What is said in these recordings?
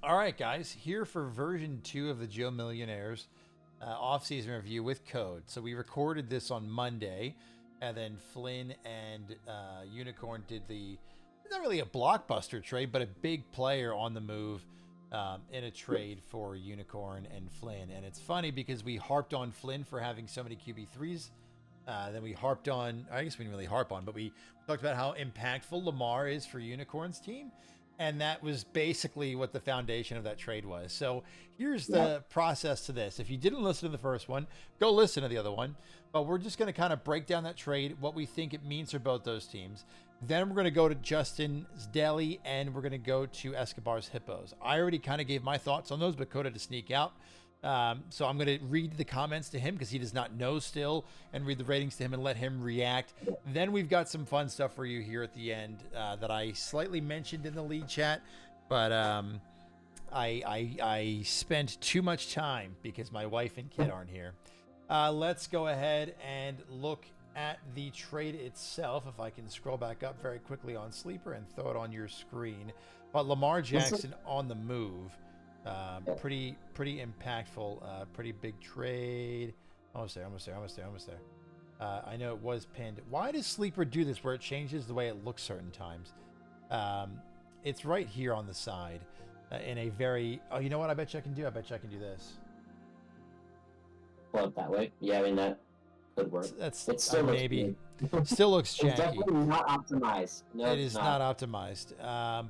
All right, guys, here for version 2 of the Joe Millionaires off-season review with code. So we recorded this on Monday, and then Flynn and Unicorn did the not really a blockbuster trade, but a big player on the move in a trade for Unicorn and Flynn. And it's funny because we harped on Flynn for having so many QB3s. Then we harped on, I guess we didn't really harp on, but we talked about how impactful Lamar is for Unicorn's team. And that was basically what the foundation of that trade was. So here's the process to this. If you didn't listen to the first one, go listen to the other one. But we're just going to kind of break down that trade, what we think it means for both those teams. Then we're going to go to Justin's Deli, and we're going to go to Escobar's Hippos. I already kind of gave my thoughts on those, but Coda to sneak out. So I'm going to read the comments to him because he does not know still, and read the ratings to him and let him react. Then we've got some fun stuff for you here at the end that I slightly mentioned in the lead chat, but I spent too much time because my wife and kid aren't here. Let's go ahead and look at the trade itself. If I can scroll back up very quickly on Sleeper and throw it on your screen. But Lamar Jackson on the move. Pretty impactful, pretty big trade. Almost there. I know it was pinned. Why does Sleeper do this where it changes the way it looks certain times? It's right here on the side in a very, oh, you know what I bet you I can do? I bet you I can do this. Well, that way. Yeah, I mean, that could work. That's it still looks maybe. good. Still looks janky. It's definitely not optimized. No, it is not optimized,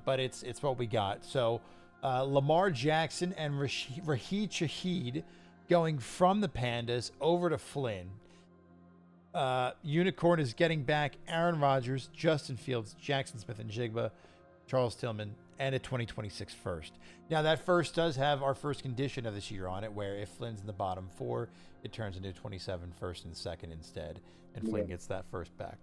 but it's what we got. So Lamar Jackson and Raheed Shaheed going from the Pandas over to Flynn. Unicorn is getting back Aaron Rodgers, Justin Fields, Jackson Smith and Jigba, Charles Tillman, and a 2026 first. Now that first does have our first condition of this year on it, where if Flynn's in the bottom 4, it turns into 27 first and second instead, and Flynn gets that first back.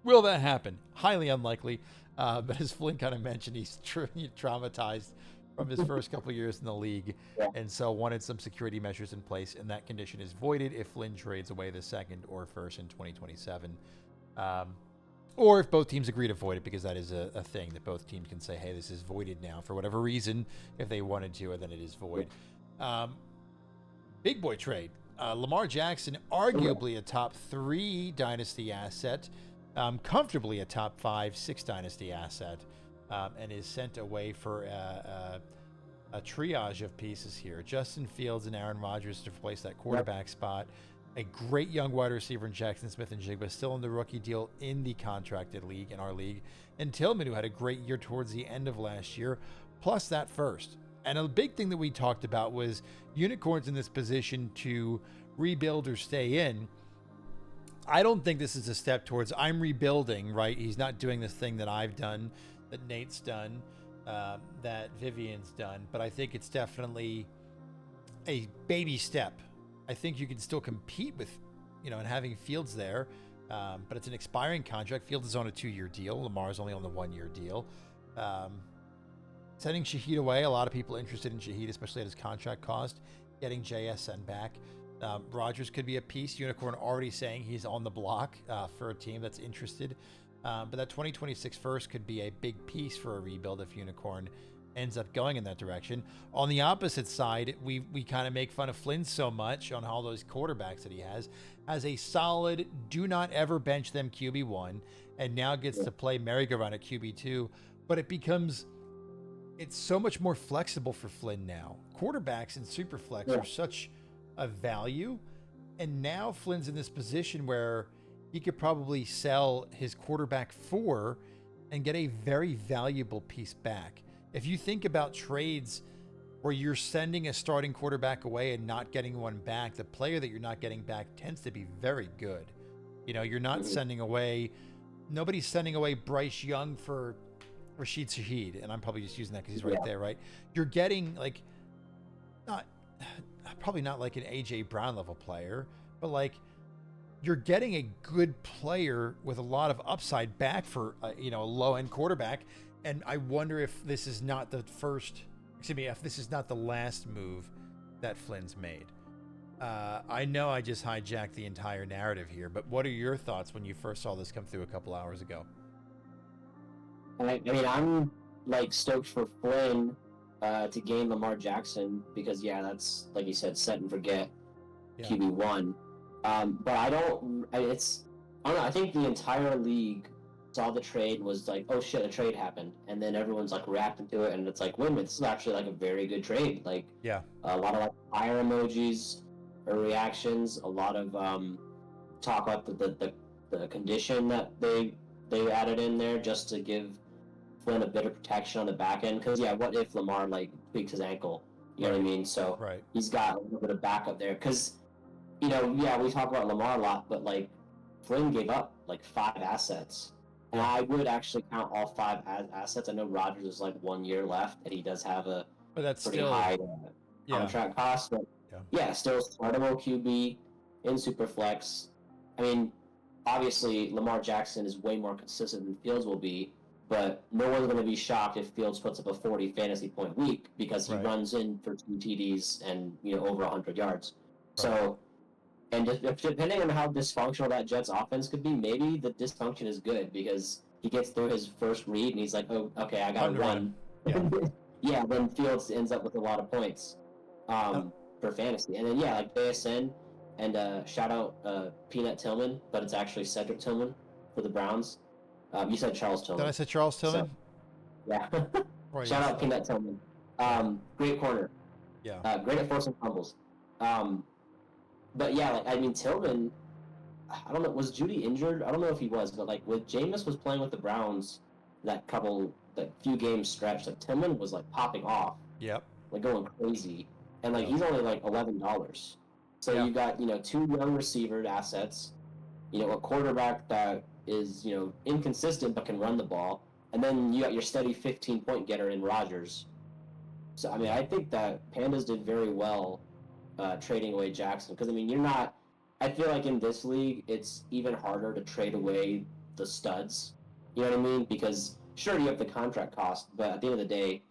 Will that happen? Highly unlikely. But as Flynn kind of mentioned, he's traumatized from his first couple of years in the league, and so wanted some security measures in place, and that condition is voided if Flynn trades away the second or first in 2027. Or if both teams agree to void it, because that is a thing that both teams can say, hey, this is voided now for whatever reason, if they wanted to, and then it is void. Big boy trade. Lamar Jackson, arguably a top 3 dynasty asset, comfortably a top 5, 6 dynasty asset, and is sent away for a triage of pieces here. Justin Fields and Aaron Rodgers to replace that quarterback spot. A great young wide receiver in Jackson Smith and Jigba, still in the rookie deal in the contracted league, in our league. And Tillman, who had a great year towards the end of last year, plus that first. And a big thing that we talked about was Unicorns in this position to rebuild or stay in. I don't think this is a step towards I'm rebuilding, right? He's not doing this thing that I've done, that Nate's done, that Vivian's done. But I think it's definitely a baby step. I think you can still compete with, and having Fields there, but it's an expiring contract. Fields is on a 2-year deal. Lamar's only on the 1-year deal. Sending Shaheed away, a lot of people interested in Shaheed, especially at his contract cost. Getting JSN back. Rodgers could be a piece. Unicorn already saying he's on the block for a team that's interested. But that 2026 first could be a big piece for a rebuild if Unicorn ends up going in that direction. On the opposite side, we kind of make fun of Flynn so much on all those quarterbacks that he has as a solid, do not ever bench them QB1, and now gets to play merry-go-round at QB2. But it's so much more flexible for Flynn now. Quarterbacks in Superflex are such a value, and now Flynn's in this position where he could probably sell his quarterback 4 and get a very valuable piece back. If you think about trades where you're sending a starting quarterback away and not getting one back, the player that you're not getting back tends to be very good. You're not sending away, nobody's sending away Bryce Young for Rashid Shaheed, and I'm probably just using that because he's right there, right? You're getting probably not like an AJ Brown level player, but you're getting a good player with a lot of upside back for a low end quarterback. And I wonder if this is not the if this is not the last move that Flynn's made. I know I just hijacked the entire narrative here, but what are your thoughts when you first saw this come through a couple hours ago? I mean, I'm stoked for Flynn to gain Lamar Jackson because that's like you said, set and forget Yeah. QB1. But I don't. I don't know. I think the entire league saw the trade was like, oh shit, a trade happened, and then everyone's like reacting to it, and it's like, wait a minute, this is actually like a very good trade. Like Yeah. a lot of like fire emojis or reactions, a lot of talk about the condition that they added in there just to give Flynn a bit of protection on the back end. Because what if Lamar like tweaks his ankle? You know what I mean? So he's got a little bit of backup there. Because we talk about Lamar a lot, but like Flynn gave up like 5 assets. And I would actually count all 5 as assets. I know Rodgers is like 1 year left, and he does have a pretty high contract cost. But still startable QB in Superflex. I mean, obviously Lamar Jackson is way more consistent than Fields will be, but no one's going to be shocked if Fields puts up a 40 fantasy point week because he runs in for 2 TDs and over 100 yards. So. And depending on how dysfunctional that Jets offense could be, maybe the dysfunction is good because he gets through his first read and he's like, oh, okay, I got to run. Then Fields ends up with a lot of points for fantasy. And then, like JSN and shout out Peanut Tillman, but it's actually Cedric Tillman for the Browns. You said Charles Tillman. Did I say Charles Tillman? So, shout out Peanut Tillman. Great corner. Great at forcing fumbles. But Tillman, I don't know, was Judy injured? I don't know if he was, but like when Jameis was playing with the Browns that few games stretch, like Tillman was like popping off. Yep. Like going crazy. And like he's only like $11. So you got, 2 young receiver assets, a quarterback that is, inconsistent but can run the ball, and then you got your steady 15-point getter in Rodgers. So I mean, I think that Pandas did very well trading away Jackson because I feel like in this league it's even harder to trade away the studs. You know what I mean? Because sure you have the contract cost, but at the end of the day,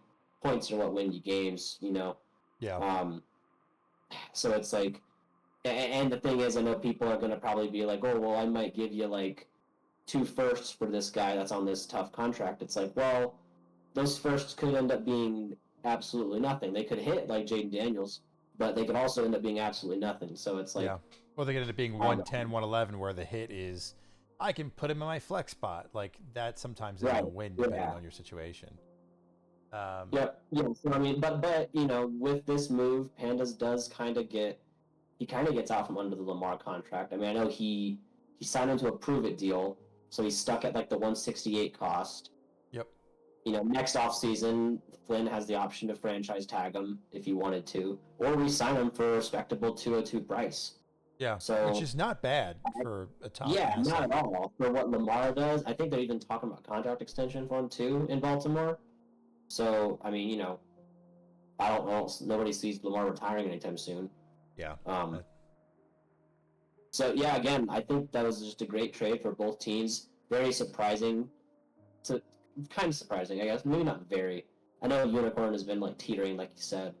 points are what win you games. So it's like, and the thing is, I know people are going to probably be like, oh well, I might give you like 2 firsts for this guy that's on this tough contract. It's like, well, those firsts could end up being absolutely nothing. They could hit like Jaden Daniels, but they could also end up being absolutely nothing. So it's like, well, they could end up being 110, 111, where the hit is, I can put him in my flex spot. Like that sometimes isn't a win depending on your situation. So I mean, but with this move, Pandas does kind of gets out from under the Lamar contract. I mean, I know he signed into a prove it deal, so he's stuck at like the 168 cost. Yep. Next offseason, Flynn has the option to franchise tag him if he wanted to, or re-sign him for a respectable 202 price. Yeah, so which is not bad for a top. Not at all for what Lamar does. I think they're even talking about contract extension for him too in Baltimore. So I mean, I don't know. Nobody sees Lamar retiring anytime soon. Yeah. So again, I think that was just a great trade for both teams. Very surprising. Kind of surprising, I guess. Maybe not very. I know Unicorn has been like teetering, like you said,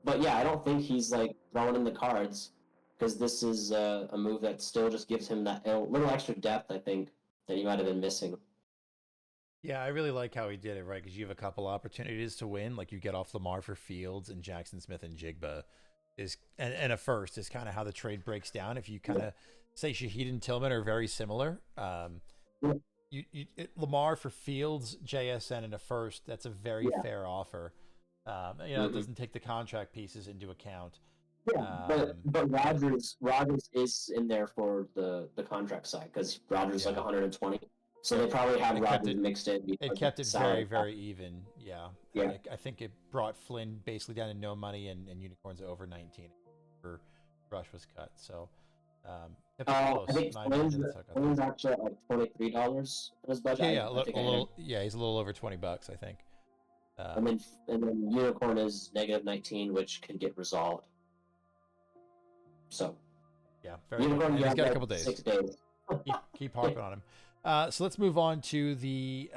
but I don't think he's like throwing in the cards because this is a move that still just gives him that little extra depth. I think that he might have been missing. Yeah, I really like how he did it, right? Because you have a couple opportunities to win. Like you get off Lamar for Fields and Jackson Smith and Jigba and a first is kind of how the trade breaks down. If you kind of say Shaheed and Tillman are very similar. Lamar for Fields, JSN, and a first. That's a very fair offer. It doesn't take the contract pieces into account. But Rodgers is in there for the contract side because Rodgers is like 120. So they probably have Rodgers mixed in. It kept it very, very even. Yeah. I think it brought Flynn basically down to no money and Unicorns over 19 for Rush was cut. So I think Flynn's actually at like $23 in his budget. He's a little over $20, I think. And then Unicorn is -19, which can get resolved. So Unicorn, he's got a couple days. 6 days. keep harping on him. So let's move on to the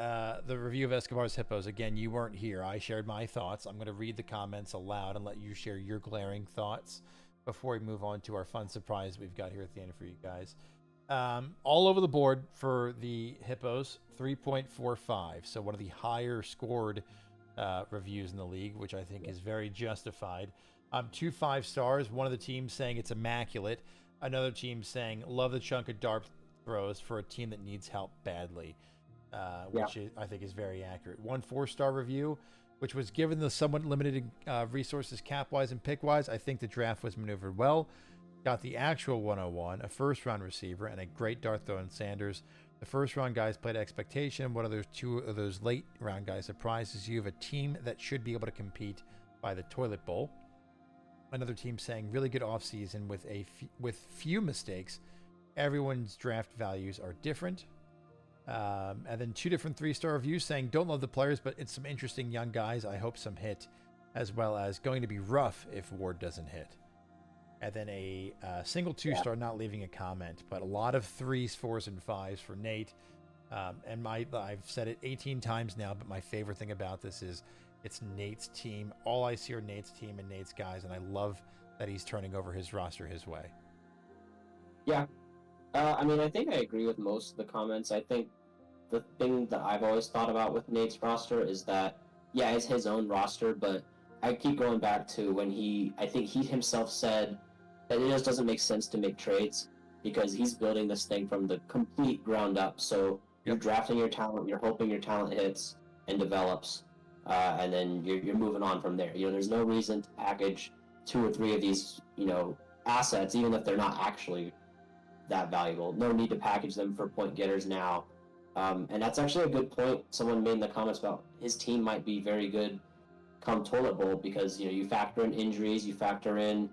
review of Escobar's Hippos. Again, you weren't here. I shared my thoughts. I'm going to read the comments aloud and let you share your glaring thoughts before we move on to our fun surprise we've got here at the end for you guys. All over the board for the Hippos, 3.45. So one of the higher scored reviews in the league, which I think is very justified. 2 5 stars. One of the teams saying it's immaculate. Another team saying love the chunk of dart throws for a team that needs help badly, which I think is very accurate. 1 4-star review, which was given the somewhat limited resources cap-wise and pick-wise. I think the draft was maneuvered well. Got the actual 101, a first-round receiver, and a great dart throw in Sanders. The first-round guys played expectation. One of those 2 of those late-round guys surprises you of a team that should be able to compete by the toilet bowl. Another team saying really good offseason with few mistakes. Everyone's draft values are different. And then 2 different 3-star reviews saying don't love the players, but it's some interesting young guys. I hope some hit, as well as going to be rough if Ward doesn't hit. And then a single 2-star, not leaving a comment, but a lot of 3s, 4s, and 5s for Nate. And I've said it 18 times now, but my favorite thing about this is it's Nate's team. All I see are Nate's team and Nate's guys, and I love that he's turning over his roster his way. Yeah. I mean, I think I agree with most of the comments. I think the thing that I've always thought about with Nate's roster is that, yeah, it's his own roster, but I keep going back to when I think he himself said that it just doesn't make sense to make trades because he's building this thing from the complete ground up. So you're drafting your talent, you're hoping your talent hits and develops, and then you're moving on from there. There's no reason to package 2 or 3 of these, assets, even if they're not actually that valuable. No need to package them for point getters now. And that's actually a good point someone made in the comments about his team might be very good come toilet bowl because, you factor in injuries, you factor in,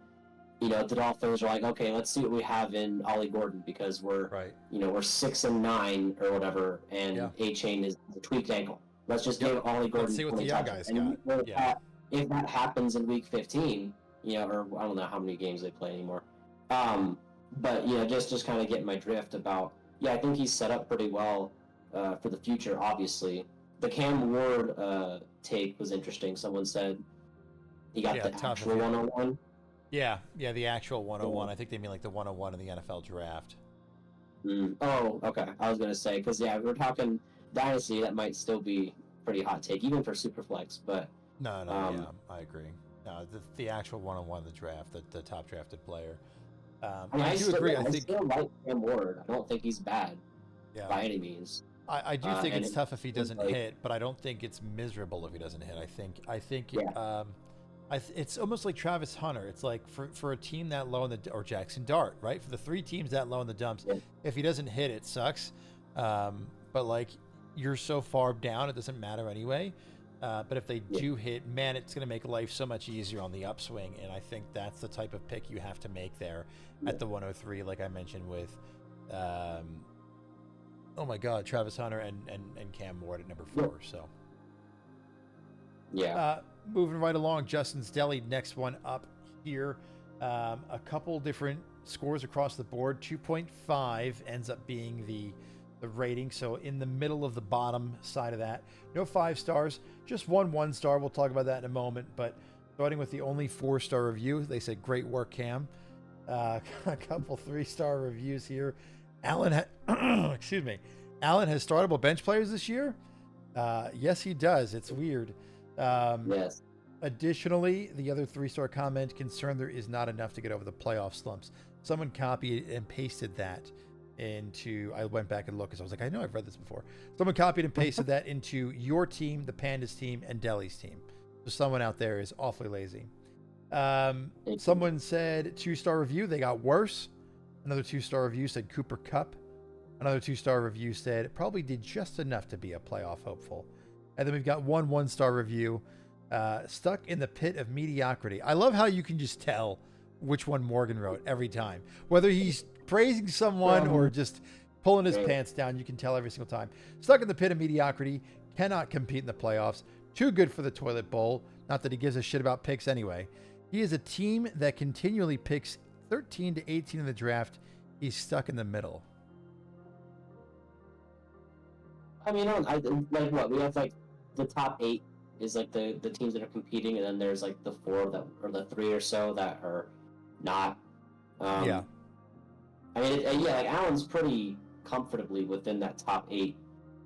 the Dolphins are like, okay, let's see what we have in Ollie Gordon because we're 6-9 or whatever, and A-Chain is a tweaked ankle. Let's just give Ollie Gordon. Let's see what the young guys and got. If that happens in week 15, or I don't know how many games they play anymore. But just kind of getting my drift about, I think he's set up pretty well for the future, obviously. The Cam Ward take was interesting. Someone said he got the actual 101. Yeah, the actual 101. I think they mean like the 101 in the NFL draft. Oh, okay. I was going to say, because, we're talking Dynasty, that might still be pretty hot take, even for Superflex, but... No, I agree. No, the actual 101 in the draft, the top drafted player. I do agree. I still like Cam Ward. I don't think he's bad by any means. I do think it's tough if he doesn't hit, but I don't think it's miserable if he doesn't hit. I think it's almost like Travis Hunter. It's like for a team that low in or Jackson Dart, right? For the 3 teams that low in the dumps, if he doesn't hit, it sucks. But like you're so far down, it doesn't matter anyway. But if they do hit, man, it's going to make life so much easier on the upswing. And I think that's the type of pick you have to make there at the 103, like I mentioned with, oh my God, Travis Hunter and Cam Ward at number 4. So, moving right along, Justin's Deli, next one up here. A couple different scores across the board. 2.5 ends up being the rating, so in the middle of the bottom side of that. No 5 stars, just 1 star. We'll talk about that in a moment, but starting with the only 4-star review, they said great work, Cam. A couple 3-star reviews here. Alan Alan has startable bench players this year. Yes, he does. It's weird. Yes. Additionally, the other 3-star comment concerned there is not enough to get over the playoff slumps. Someone copied and pasted that into, I went back and looked because I was like, I know I've read this before. Someone copied and pasted that into your team, the Pandas team, and Deli's team. So someone out there is awfully lazy. Someone said 2-star review, they got worse. Another 2-star review said Cooper Kupp. Another 2-star review said it probably did just enough to be a playoff hopeful. And then we've got 1-star review, stuck in the pit of mediocrity. I love how you can just tell which one Morgan wrote every time. Whether he's praising someone or just pulling his pants down, you can tell every single time. Stuck in the pit of mediocrity, cannot compete in the playoffs, too good for the toilet bowl. Not that he gives a shit about picks anyway. He is a team that continually picks 13 to 18 in the draft. He's stuck in the middle. I mean, like what? We have like the top 8 is like the teams that are competing, and then there's like the 4 that, or the 3 or so that are not. I mean, like Allen's pretty comfortably within that top 8,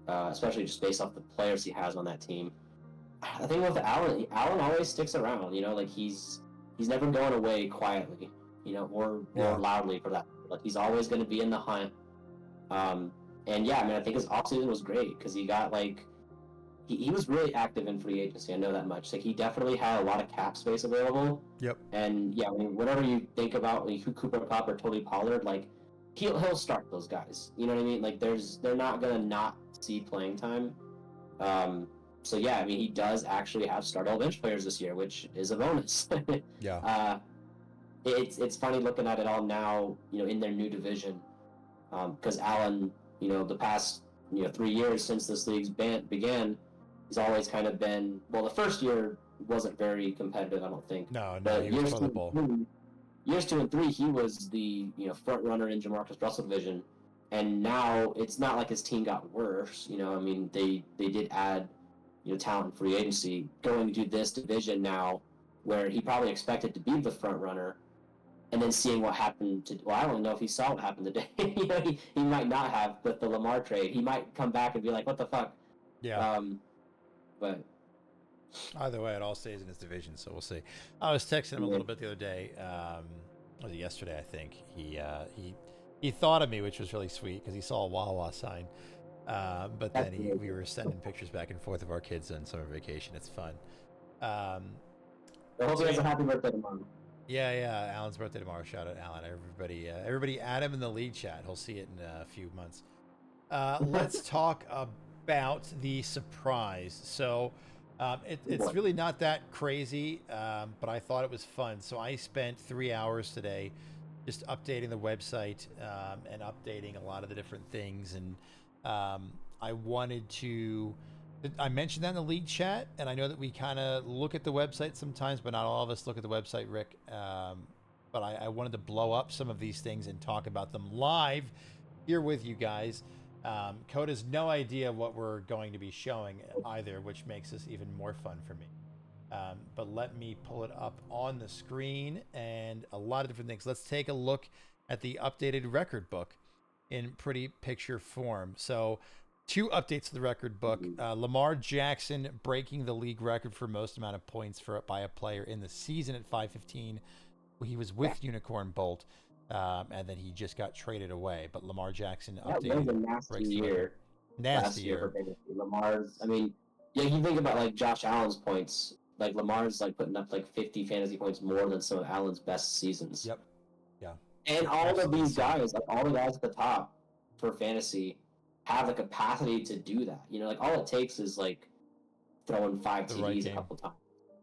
especially just based off the players he has on that team. I think with Allen always sticks around. You know, like he's never going away quietly. You know, Yeah. or loudly for that. Like he's always going to be in the hunt. And yeah, I mean, I think his offseason was great because he got like he was really active in free agency. I know that much. Like he definitely had a lot of cap space available. Yep. And yeah, I mean, whatever you think about like, Cooper Kupp or Tony Pollard, like he'll start those guys. You know what I mean? Like they're not gonna not see playing time. So yeah, I mean, he does actually have startable bench players this year, which is a bonus. Yeah. It's funny looking at it all now, you know, in their new division, because Allen, you know, the past 3 years since this league's began, he's always kind of been the first year wasn't very competitive, I don't think. No, But he was toilet bowl. Years 2 and 3, he was the front runner in Jamarcus Russell division, and now it's not like his team got worse. You know, I mean, they did add talent in free agency, going to this division now, where he probably expected to be the front runner, and then seeing what happened to I don't know if he saw what happened today. He might not have with the Lamar trade. He might come back and be like, "What the fuck?" Yeah. But either way, it all stays in his division, so we'll see. I was texting him a little bit the other day. Was it yesterday? I think he thought of me, which was really sweet because he saw a Wawa sign. But then we were sending pictures back and forth of our kids on summer vacation. It's fun. I hope he has a happy birthday tomorrow. Yeah. Alan's birthday tomorrow. Shout out Alan. Everybody add him in the lead chat. He'll see it in a few months. Let's talk about the surprise. So it's really not that crazy, but I thought it was fun. So I spent 3 hours today just updating the website and updating a lot of the different things. And I wanted to... I mentioned that in the league chat, and I know that we kind of look at the website sometimes, but not all of us look at the website, Rick. But I wanted to blow up some of these things and talk about them live here with you guys. Code has no idea what we're going to be showing either, which makes this even more fun for me. But let me pull it up on the screen and a lot of different things. Let's take a look at the updated record book in pretty picture form. So 2 updates to the record book. Lamar Jackson breaking the league record for most amount of points by a player in the season at 515. He was with Unicorn Bolt, and then he just got traded away. But Lamar Jackson updated. That was a nasty year. Nasty year. For Lamar's. I mean, yeah, you think about like Josh Allen's points. Like Lamar's like putting up like 50 fantasy points more than some of Allen's best seasons. Yep. Yeah. And all of these guys, like all the guys at the top for fantasy, have the capacity to do that. You know, like all it takes is like throwing 5 TDs a couple times.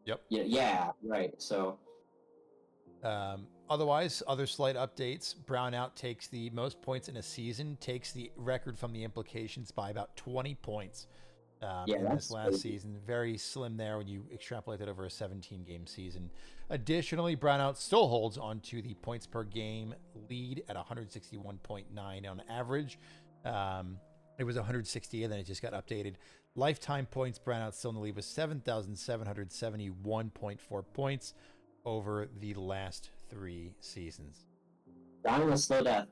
Yep. Yeah, right. So otherwise, other slight updates. Brownout takes the most points in a season, takes the record from the implications by about 20 points in this last season. Very slim there when you extrapolate it over a 17-game season. Additionally, Brownout still holds on to the points per game lead at 161.9 on average. It was 160, and then it just got updated. Lifetime points, Brownout still in the lead with 7,771.4 points over the last 3 seasons. Dying a slow death.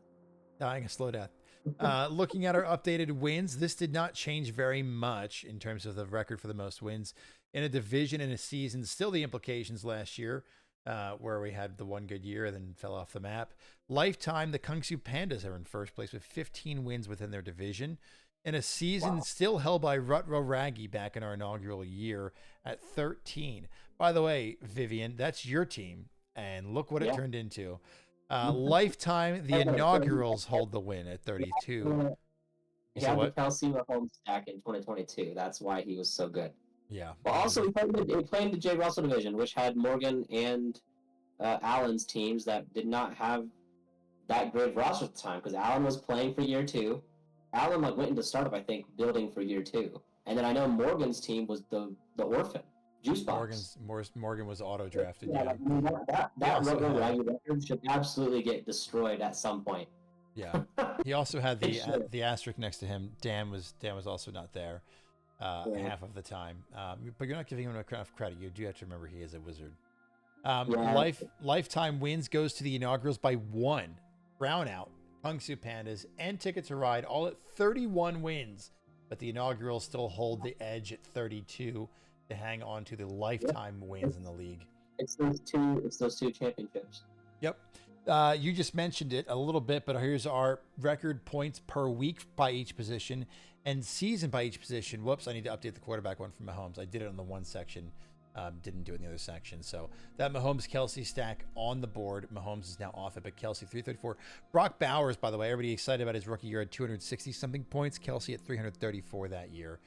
Looking at our updated wins, this did not change very much in terms of the record for the most wins in a division in a season. Still the implications last year, where we had the one good year and then fell off the map. Lifetime, the Kungsu Pandas are in first place with 15 wins within their division. In a season still held by Rutro Raggy back in our inaugural year at 13. By the way, Vivian, that's your team, and look what it turned into. Lifetime, the inaugurals hold the win at 32. He had the Kelsey Mahomes stack in 2022. That's why he was so good. Yeah. Well, also, he played the Jay Russell division, which had Morgan and Allen's teams that did not have that great of roster at the time, because Allen was playing for year 2. Allen went into startup, I think, building for year 2. And then I know Morgan's team was the orphan. Juicebox. Morgan was auto drafted. Yeah. That record should absolutely get destroyed at some point. Yeah. He also had the asterisk next to him. Dan was also not there half of the time. But you're not giving him enough credit. You do have to remember he is a wizard. Lifetime wins goes to the inaugurals by 1. Brownout, Kungsu Pandas, and Ticket to Ride all at 31 wins. But the inaugurals still hold the edge at 32. to hang on to the Yep. lifetime wins in the league. It's those two. It's those two championships. Yep. You just mentioned it a little bit, but here's our record points per week by each position and season by each position. Whoops, I need to update the quarterback one for Mahomes. I did it on the one section, didn't do it in the other section. So that Mahomes-Kelsey stack on the board. Mahomes is now off it, but Kelsey 334. Brock Bowers, by the way, everybody excited about his rookie year at 260-something points. Kelsey at 334 that year.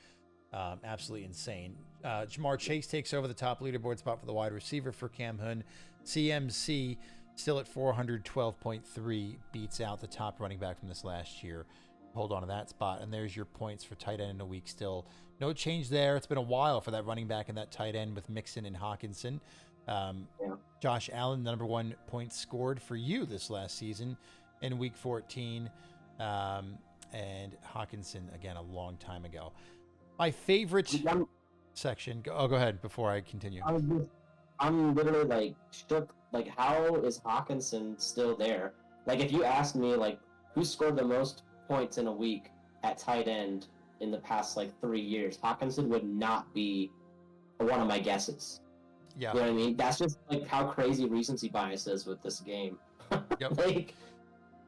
Absolutely insane. Jamar Chase takes over the top leaderboard spot for the wide receiver for Cam Hun. CMC still at 412.3, beats out the top running back from this last year. Hold on to that spot. And there's your points for tight end in a week still. No change there. It's been a while for that running back and that tight end with Mixon and Hawkinson. Josh Allen, the number one point scored for you this last season in week 14. And Hawkinson, again, a long time ago. My favorite section. Go ahead before I continue. I'm literally like shook. Like, how is Hawkinson still there? Like, if you ask me, like, who scored the most points in a week at tight end in the past like 3 years, Hawkinson would not be one of my guesses. Yeah, you know what I mean. That's just like how crazy recency bias is with this game. Yep. Like,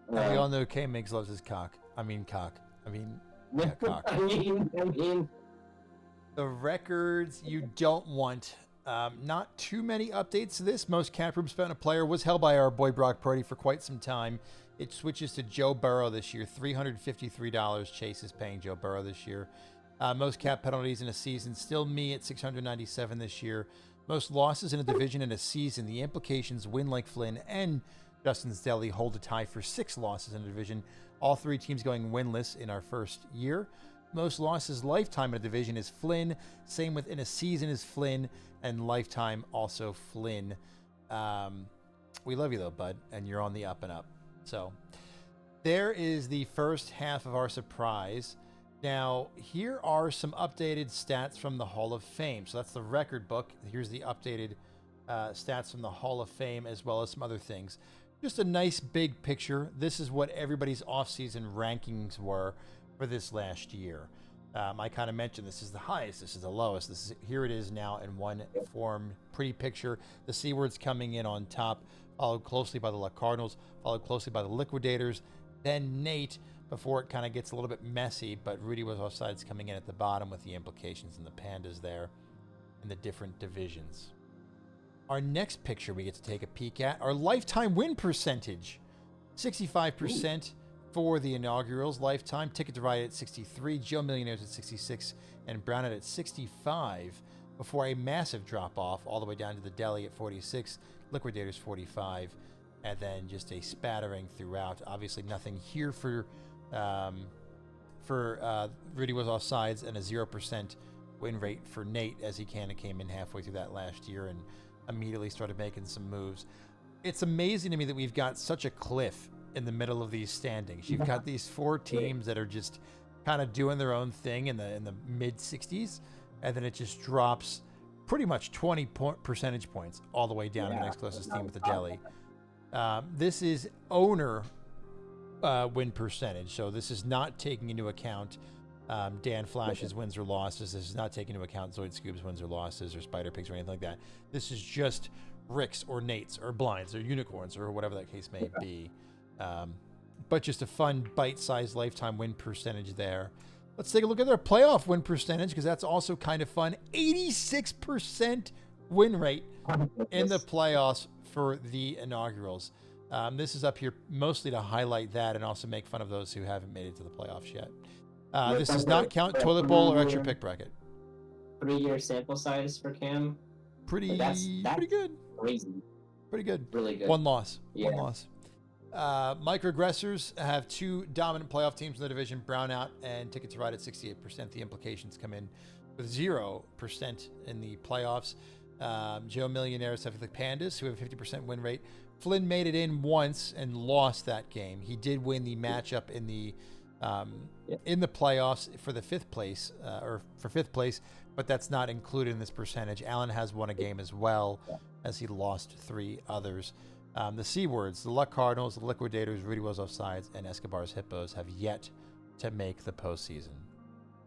we all know K Migs loves his cock. I mean, cock. Yeah, cock. I mean. The records you don't want. Not too many updates to this. Most cap room spent on a player was held by our boy Brock Purdy for quite some time. It switches to Joe Burrow this year. $353 Chase is paying Joe Burrow this year. Most cap penalties in a season, still me at 697 this year. Most losses in a division in a season. The implications, win like Flynn and Justin's Deli hold a tie for 6 losses in a division. All 3 teams going winless in our first year. Most losses lifetime in a division is Flynn. Same with in a season is Flynn, and lifetime also Flynn. We love you though, bud, and you're on the up and up. So there is the first half of our surprise. Now, here are some updated stats from the Hall of Fame. So that's the record book. Here's the updated stats from the Hall of Fame, as well as some other things. Just a nice big picture. This is what everybody's offseason rankings were for this last year. I kind of mentioned this is the highest, this is the lowest. Here it is now in one form. Pretty picture. The C word's coming in on top, followed closely by the Luck Cardinals, followed closely by the Liquidators, then Nate, before it kind of gets a little bit messy, but Rudy was offsides coming in at the bottom with the implications and the Pandas there in the different divisions. Our next picture we get to take a peek at, our lifetime win percentage. 65% for the inaugurals lifetime. Ticket to Ride at 63, Joe Millionaires at 66, and Brown at 65, before a massive drop-off all the way down to the Deli at 46, Liquidators 45, and then just a spattering throughout. Obviously nothing here for Rudy was offsides, and a 0% win rate for Nate, as he kind of came in halfway through that last year and immediately started making some moves. It's amazing to me that we've got such a cliff in the middle of these standings. You've got these 4 teams that are just kind of doing their own thing in the mid 60s, and then it just drops pretty much 20 percentage points all the way down to the next closest team with the Deli. This is owner win percentage, so this is not taking into account Dan Flash's wins or losses. This is not taking into account Zoid Scoob's wins or losses or Spider Pigs or anything like that. This is just Rick's or Nate's or Blinds or Unicorns or whatever that case may be. But just a fun bite-sized lifetime win percentage there. Let's take a look at their playoff win percentage, because that's also kind of fun. 86% win rate in the playoffs for the inaugurals. This is up here mostly to highlight that and also make fun of those who haven't made it to the playoffs yet. This does not count toilet bowl or extra pick bracket. 3-year sample size for Cam. Pretty good. Crazy. Pretty good. Really good. One loss. Yeah. One loss. Microaggressors have 2 dominant playoff teams in the division, Brownout and Ticket to Ride at 68%. The implications come in with 0% in the playoffs. Joe Millionaires have the Pandas, who have a 50% win rate. Flynn made it in once and lost that game. He did win the matchup in the playoffs for the 5th place, but that's not included in this percentage. Allen has won a game as well, as he lost 3 others. The C words, the Luck Cardinals, the Liquidators, Rudy was offsides, and Escobar's Hippos have yet to make the postseason.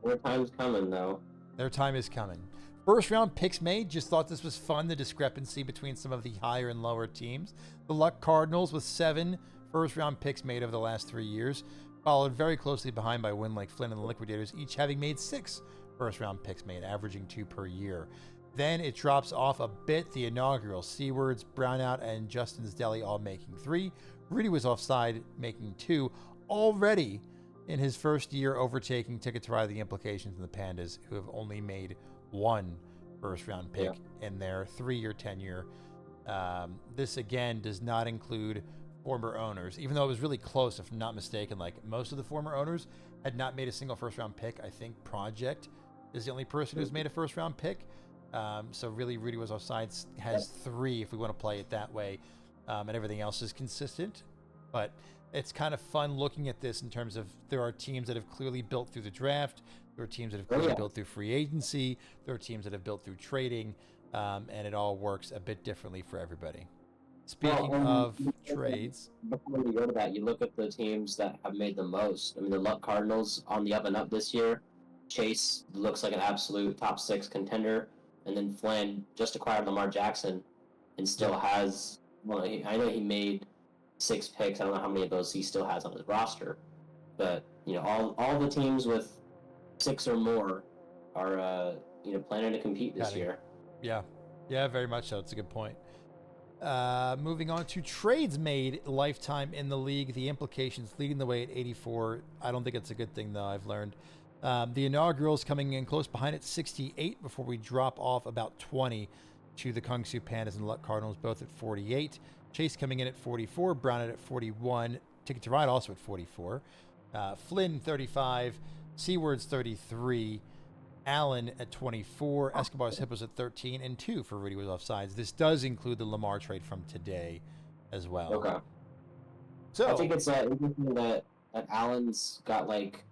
Their time's coming, though. Their time is coming. First round picks made. Just thought this was fun, the discrepancy between some of the higher and lower teams. The Luck Cardinals with 7 first round picks made over the last 3 years, followed very closely behind by Win Lake Flynn and the Liquidators, each having made 6 first round picks made, averaging 2 per year. Then it drops off a bit. The inaugural Seawards, Brownout, and Justin's Deli all making 3. Rudy was offside, making 2. Already in his first year overtaking Ticket to Ride the Implications and the Pandas, who have only made 1 first round pick in their 3-year tenure. This again does not include former owners, even though it was really close, if I'm not mistaken. Like, most of the former owners had not made a single first round pick. I think Project is the only person who's made a first round pick. So really, Rudy Was Offsides has 3, if we want to play it that way, and everything else is consistent. But it's kind of fun looking at this in terms of, there are teams that have clearly built through the draft, there are teams that have clearly built through free agency, there are teams that have built through trading, and it all works a bit differently for everybody. Speaking of trades, before we go to that, you look at the teams that have made the most. I mean, the Luck Cardinals on the up and up this year. Chase looks like an absolute top 6 contender, and then Flynn just acquired Lamar Jackson, and still has. Well, I know he made 6 picks. I don't know how many of those he still has on his roster, but all the teams with 6 or more are planning to compete this year. Yeah, very much so. It's a good point. Moving on to trades made lifetime in the league. The Implications leading the way at 84. I don't think it's a good thing, though, I've learned. The Inaugurals coming in close behind at 68 before we drop off about 20 to the Kung Fu Pandas and Luck Cardinals, both at 48. Chase coming in at 44. Brown at 41. Ticket to Ride also at 44. Flynn 35. Seawards 33. Allen at 24. Escobar's Hippos at 13. And 2 for Rudy Was Offsides. This does include the Lamar trade from today as well. Okay. So I think it's interesting that Allen's got like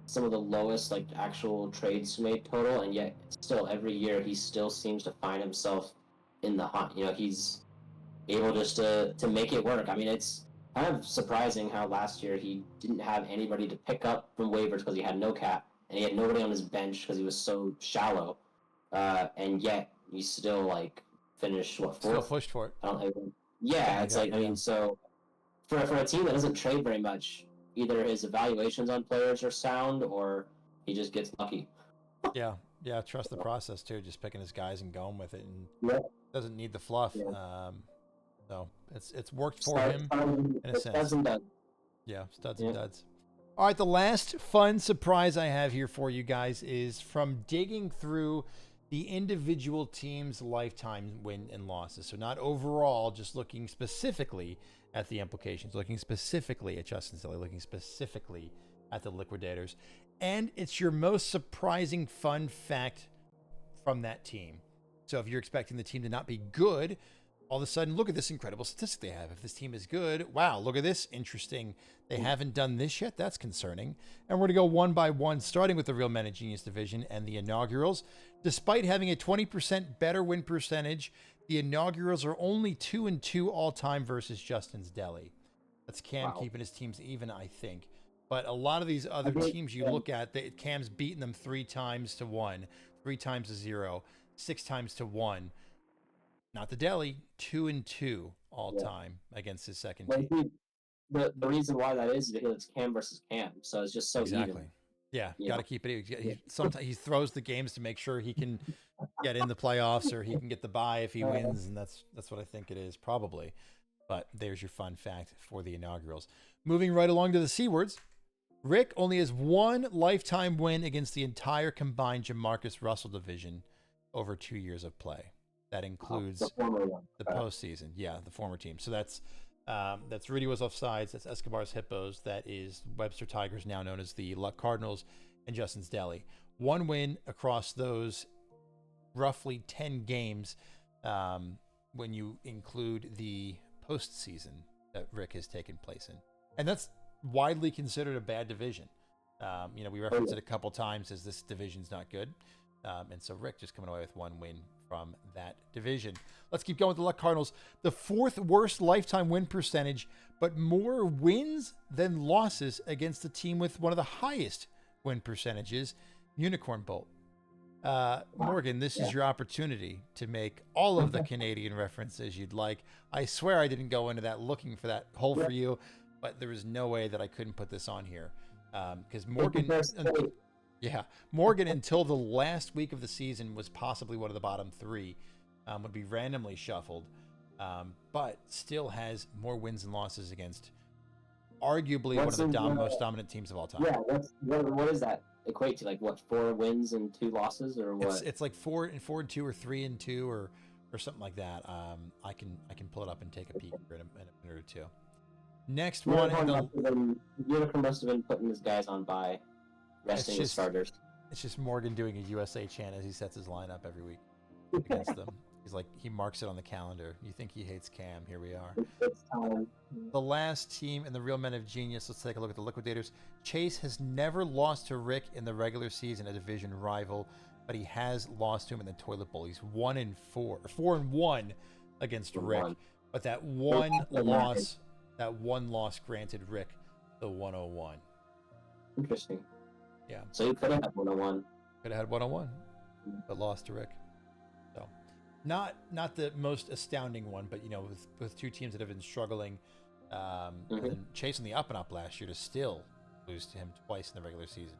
some of the lowest like actual trades made total, and yet still every year he still seems to find himself in the hunt. He's able just to make it work. I mean, it's kind of surprising how last year he didn't have anybody to pick up from waivers because he had no cap, and he had nobody on his bench because he was so shallow, and yet he still like finished 4th. Still pushed for it. So for a team that doesn't trade very much, either his evaluations on players are sound or he just gets lucky. Yeah, trust the process too. Just picking his guys and going with it, and doesn't need the fluff. So it's worked for him in a sense. Studs and duds. Yeah, studs and duds. All right, the last fun surprise I have here for you guys is from digging through the individual team's lifetime win and losses. So not overall, just looking specifically at the Implications, looking specifically at Justin Silly, looking specifically at the Liquidators. And it's your most surprising fun fact from that team. So if you're expecting the team to not be good, all of a sudden, look at this incredible statistic they have. If this team is good, wow, look at this. Interesting. They haven't done this yet. That's concerning. And we're going to go one by one, starting with the Real Men of Genius division and the Inaugurals. Despite having a 20% better win percentage, the Inaugurals are only 2-2 all-time versus Justin's Deli. That's Cam keeping his teams even, I think. But a lot of these other teams you look at, Cam's beaten them 3 times to 1, 3 times to 0, 6 times to 1. Not the Deli, 2-2 all time against his second team. The reason why that is because it's Cam versus Cam, so it's just so exactly. even. Yeah, got to keep it. Sometimes he throws the games to make sure he can get in the playoffs or he can get the bye if he wins, and that's what I think it is probably. But there's your fun fact for the Inaugurals. Moving right along to the Seawards, Rick only has 1 lifetime win against the entire combined Jamarcus Russell division over 2 years of play. That includes the postseason. Yeah, the former team. So that's Rudy Was Offsides. That's Escobar's Hippos. That is Webster Tigers, now known as the Luck Cardinals, and Justin's Deli. 1 win across those roughly 10 games when you include the postseason that Rick has taken place in. And that's widely considered a bad division. We referenced it a couple times as this division's not good. And so Rick just coming away with 1 win from that division. Let's keep going with the Luck Cardinals. The 4th worst lifetime win percentage, but more wins than losses against the team with one of the highest win percentages, Unicorn Bolt. Morgan, this Yeah. is your opportunity to make all of the Canadian references you'd like. I swear I didn't go into that looking for that hole for you, but there was no way that I couldn't put this on here. Because Morgan, yeah, Morgan until the last week of the season was possibly one of the bottom three, would be randomly shuffled, but still has more wins and losses against arguably one of the most dominant teams of all time. Yeah, what does that equate to? Like what, 4 wins and 2 losses, or what? It's like 4-2 or 3-2 or something like that. I can pull it up and take a peek in a minute or two. Next one, Unicorn must have been putting his guys on bye, resting his starters. It's just Morgan doing a USA chant as he sets his lineup every week against them. He's like, he marks it on the calendar. You think he hates Cam? Here we are. It's time. The last team in the Real Men of Genius. Let's take a look at the Liquidators. Chase has never lost to Rick in the regular season, a division rival, but he has lost to him in the toilet bowl. He's 4-1 against Rick, but that one loss granted Rick the 101. Interesting. Yeah. So he could have had 101. Could have had 101, but lost to Rick. So, not the most astounding one, but with two teams that have been struggling, and chasing the up and up last year to still lose to him twice in the regular season.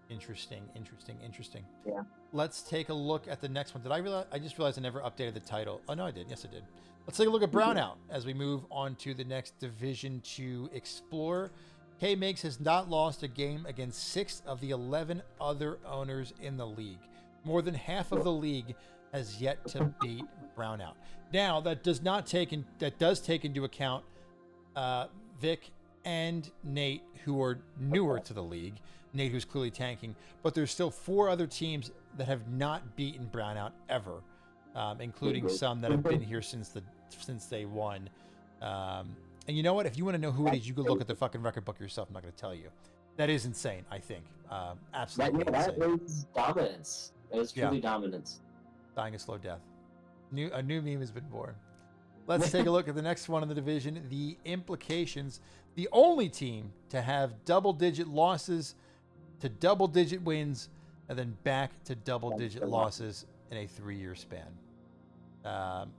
Interesting. Yeah. Let's take a look at the next one. I just realized I never updated the title. Oh no, I did. Yes, I did. Let's take a look at Brownout as we move on to the next division to explore. K-Makes has not lost a game against 6 of the 11 other owners in the league. More than half of the league has yet to beat Brownout. Now, that does take into account Vic and Nate, who are newer to the league. Nate, who's clearly tanking, but there's still 4 other teams that have not beaten Brownout ever, including some that have been here since day one. And you know what? If you want to know who it is, you can look at the fucking record book yourself. I'm not going to tell you. That is insane, I think. Absolutely insane. That is dominance. That is truly dominance. Dying a slow death. A new meme has been born. Let's take a look at the next one in the division. The Implications, the only team to have double-digit losses to double-digit wins, and then back to double-digit losses in a 3-year span.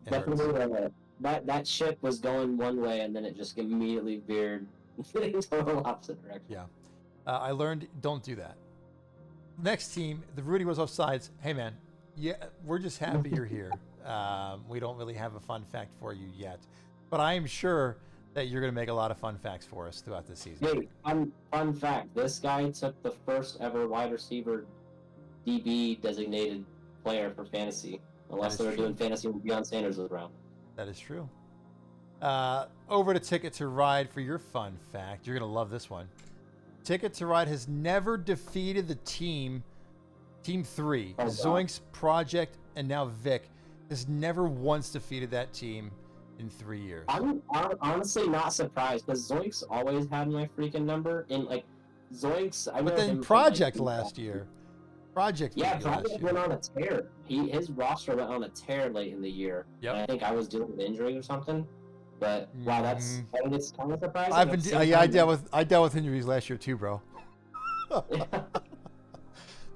Definitely, that ship was going one way, and then it just immediately veered in total opposite direction. Yeah. I learned, don't do that. Next team, the Rudy was offsides. Hey, man, yeah, we're just happy you're here. We don't really have a fun fact for you yet, but I am sure that you're going to make a lot of fun facts for us throughout this season. Hey, fun fact. This guy took the first ever wide receiver DB designated player for fantasy, unless they were doing fantasy when Deion Sanders was around. That is true. Over to Ticket to Ride for your fun fact. You're going to love this one. Ticket to Ride has never defeated the Team 3. Zoinks, Project, and now Vic has never once defeated that team in 3 years. I'm honestly not surprised, because Zoinks always had my freaking number. In like Zoinks, but then Project last year. Project went on a tear. His roster went on a tear late in the year. Yep. I think I was dealing with injury or something. But wow, it's kind of surprising. I dealt with injuries last year too, bro.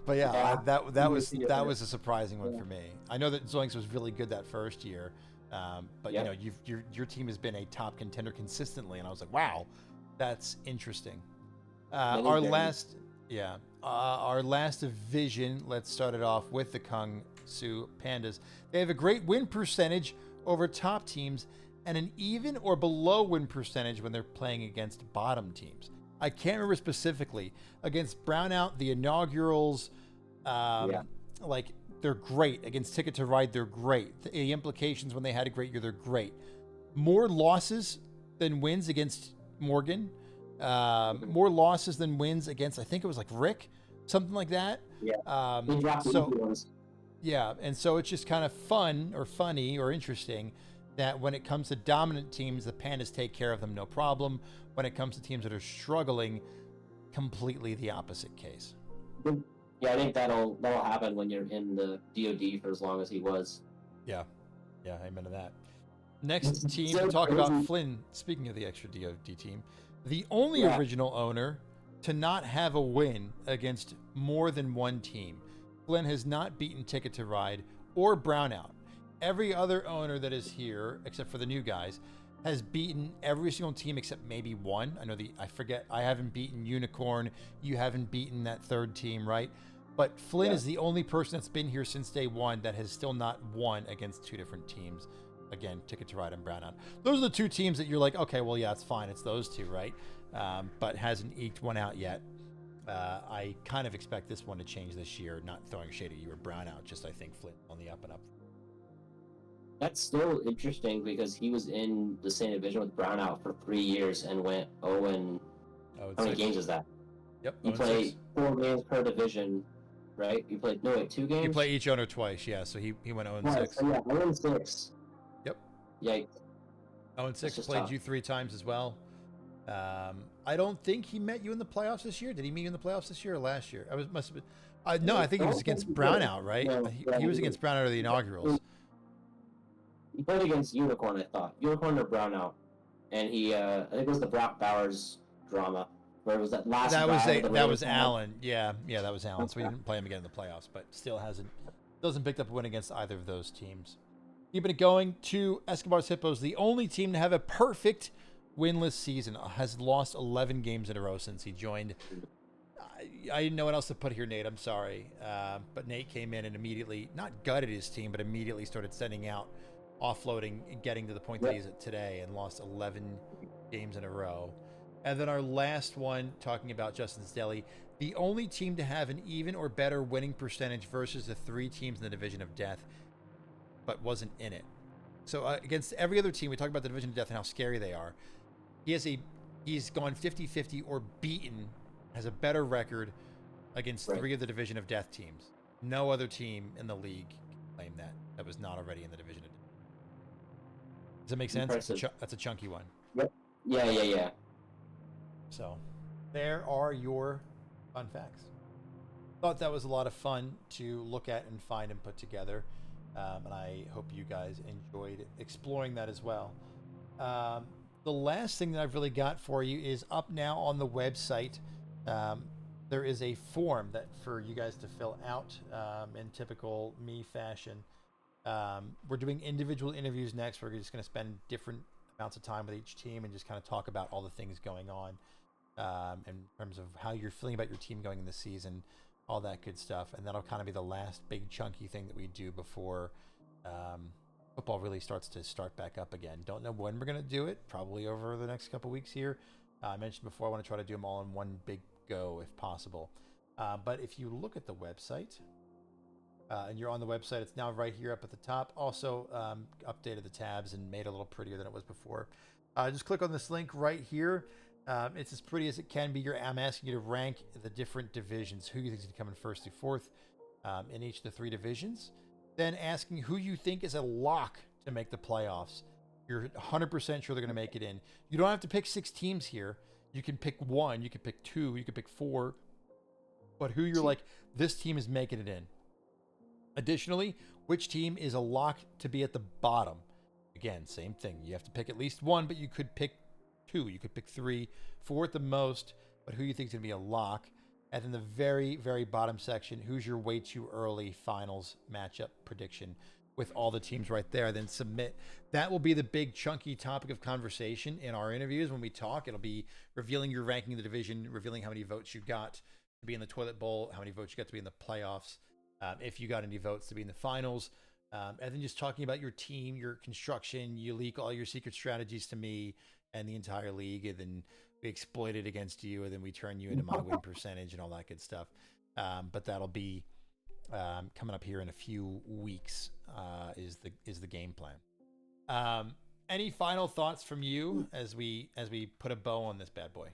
But that was a surprising one for me. I know that Zoinks was really good that first year, but your team has been a top contender consistently, and I was like, wow, that's interesting. Our last division. Let's start it off with the Kung Su Pandas. They have a great win percentage over top teams, and an even or below win percentage when they're playing against bottom teams. I can't remember specifically. Against Brownout, the inaugurals, like, they're great. Against Ticket to Ride, they're great. The Implications, when they had a great year, they're great. More losses than wins against Morgan. More losses than wins against, I think it was like Rick, something like that. Yeah. And so it's just kind of fun or funny or interesting that when it comes to dominant teams, the Pandas take care of them no problem. When it comes to teams that are struggling, completely the opposite case. Yeah, I think that'll happen when you're in the DoD for as long as he was. Yeah, amen to that. Next team to talk about, Flynn, speaking of the extra DoD team, the only original owner to not have a win against more than one team. Flynn has not beaten Ticket to Ride or Brownout. Every other owner that is here, except for the new guys, has beaten every single team except maybe one. I forget. I haven't beaten Unicorn. You haven't beaten that third team, right? But Flynn is the only person that's been here since day one that has still not won against two different teams. Again, Ticket to Ride and Brownout. Those are the two teams that you're like, okay, well, yeah, it's fine. It's those two, right? But hasn't eked one out yet. I kind of expect this one to change this year. Not throwing shade at you or Brownout, just I think Flynn on the up and up. That's still interesting because he was in the same division with Brownout for 3 years and went 0 and. How many games is that? Yep. You play 4 games per division, right? You played 2 games. You play each owner twice, yeah. So he went 0 and 6. So yeah, 0 and 6. Yep. Yikes. 0 and 6 played tough. You 3 times as well. I don't think he met you in the playoffs this year. Did he meet you in the playoffs this year or last year? Must have been. No, I think he was against Brownout, right? No, he was against Brownout or the inaugurals. He played against Unicorn, I thought. Unicorn or Brownout. And he, I think it was the Brock Bowers drama, where it was that last. That was Allen. Yeah, that was Allen. So we didn't play him again in the playoffs, but still doesn't pick up a win against either of those teams. Keeping it going to Escobar's Hippos, the only team to have a perfect winless season, has lost 11 games in a row since he joined. I didn't know what else to put here, Nate. I'm sorry. But Nate came in and immediately, not gutted his team, but immediately started sending out, offloading, and getting to the point that he's at today, and lost 11 games in a row. And then our last one, talking about Justin's Deli, the only team to have an even or better winning percentage versus the 3 teams in the Division of Death, but wasn't in it. So against every other team, we talk about the Division of Death and how scary they are. He's gone 50-50 or beaten, has a better record against 3 of the Division of Death teams. No other team in the league can claim that was not already in the Division of Death. Does that make sense? That's a chunky one. Yep. Yeah. So there are your fun facts. Thought that was a lot of fun to look at and find and put together. And I hope you guys enjoyed exploring that as well. The last thing that I've really got for you is up now on the website. There is a form that for you guys to fill out in typical me fashion. We're doing individual interviews next. We're just going to spend different amounts of time with each team and just kind of talk about all the things going on in terms of how you're feeling about your team going in the season, all that good stuff. And that'll kind of be the last big chunky thing that we do before football really starts back up again. Don't know when we're going to do it, probably over the next couple weeks here. I mentioned before I want to try to do them all in one big go if possible. But if you look at the website, and you're on the website, it's now right here up at the top. Also updated the tabs and made it a little prettier than it was before. Just click on this link right here. It's as pretty as it can be. I'm asking you to rank the different divisions. Who you think is going to come in first through fourth in each of the 3 divisions. Then asking who you think is a lock to make the playoffs. You're 100% sure they're going to make it in. You don't have to pick 6 teams here. You can pick 1, you can pick 2, you can pick 4. But who you're like, this team is making it in. Additionally, which team is a lock to be at the bottom? Again, same thing. You have to pick at least 1, but you could pick 2. You could pick 3, 4 at the most, but who you think is going to be a lock? And then the very, very bottom section, who's your way too early finals matchup prediction with all the teams right there? Then submit. That will be the big chunky topic of conversation in our interviews when we talk. It'll be revealing your ranking of the division, revealing how many votes you got to be in the toilet bowl, how many votes you got to be in the playoffs, if you got any votes to be in the finals, and then just talking about your team, your construction. You leak all your secret strategies to me and the entire league, and then we exploit it against you, and then we turn you into my win percentage and all that good stuff. But that'll be coming up here in a few weeks. Is the game plan? Any final thoughts from you as we put a bow on this bad boy?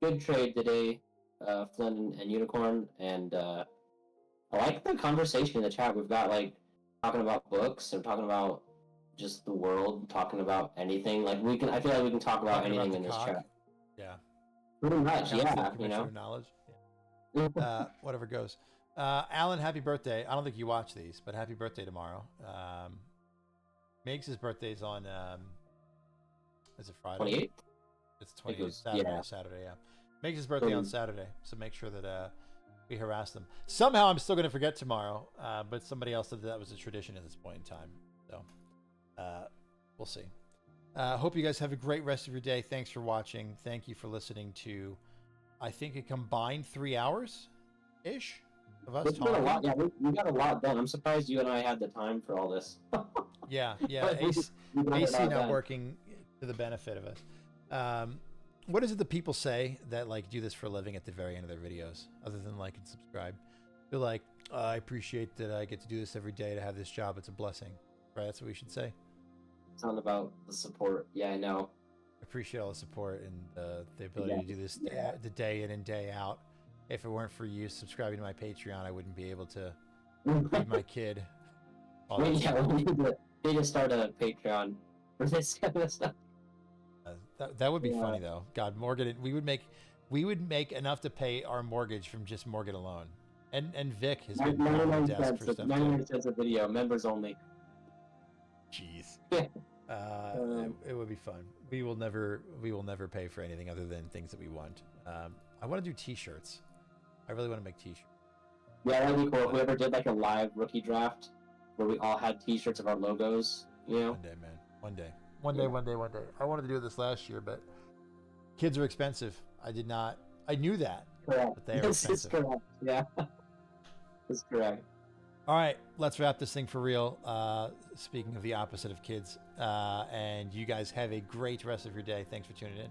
Good trade today, Flynn and Unicorn, and I like the conversation in the chat. We've got like talking about books and talking about just the world, talking about anything. Like I feel like we can talk about anything in this chat. Yeah, pretty much. Yeah, you know, knowledge. Yeah. Whatever goes. Alan, happy birthday. I don't think you watch these, but happy birthday tomorrow. Meigs' birthday's on. Is it Friday? 28th. It's 28th. Saturday. Yeah. Meigs' birthday on Saturday, so make sure that we harass them. Somehow I'm still going to forget tomorrow, but somebody else said that was a tradition at this point in time. So we'll see. Hope you guys have a great rest of your day. Thanks for watching. Thank you for listening to, I think, a combined 3 hours-ish of us It's been a talking. lot. Yeah, we got a lot done. I'm surprised you and I had the time for all this. Yeah. But we got it AC all not done. working to the benefit of us. What is it that people say that like do this for a living at the very end of their videos, other than like and subscribe? They're like, I appreciate that I get to do this every day, to have this job. It's a blessing, right? That's what we should say. It's not about the support. Yeah, I know. Appreciate all the support and the ability to do this the day in and day out. If it weren't for you subscribing to my Patreon, I wouldn't be able to feed my kid. We need to start a Patreon for this kind of stuff. That would be funny though. God, Morgan, we would make enough to pay our mortgage from just Morgan alone. And Vic has been on the desk for stuff 99 cents a video, members only. Jeez. It would be fun. We will never pay for anything other than things that we want. I want to do T-shirts. I really want to make T-shirts. Yeah, that'd be cool. If we ever did like a live rookie draft where we all had T-shirts of our logos, you know? One day, man. One day. I wanted to do this last year, but kids are expensive. I knew that. Correct. But they are This is expensive. correct. Yeah. That's correct. All right, let's wrap this thing for real. Speaking of the opposite of kids, and you guys have a great rest of your day. Thanks for tuning in.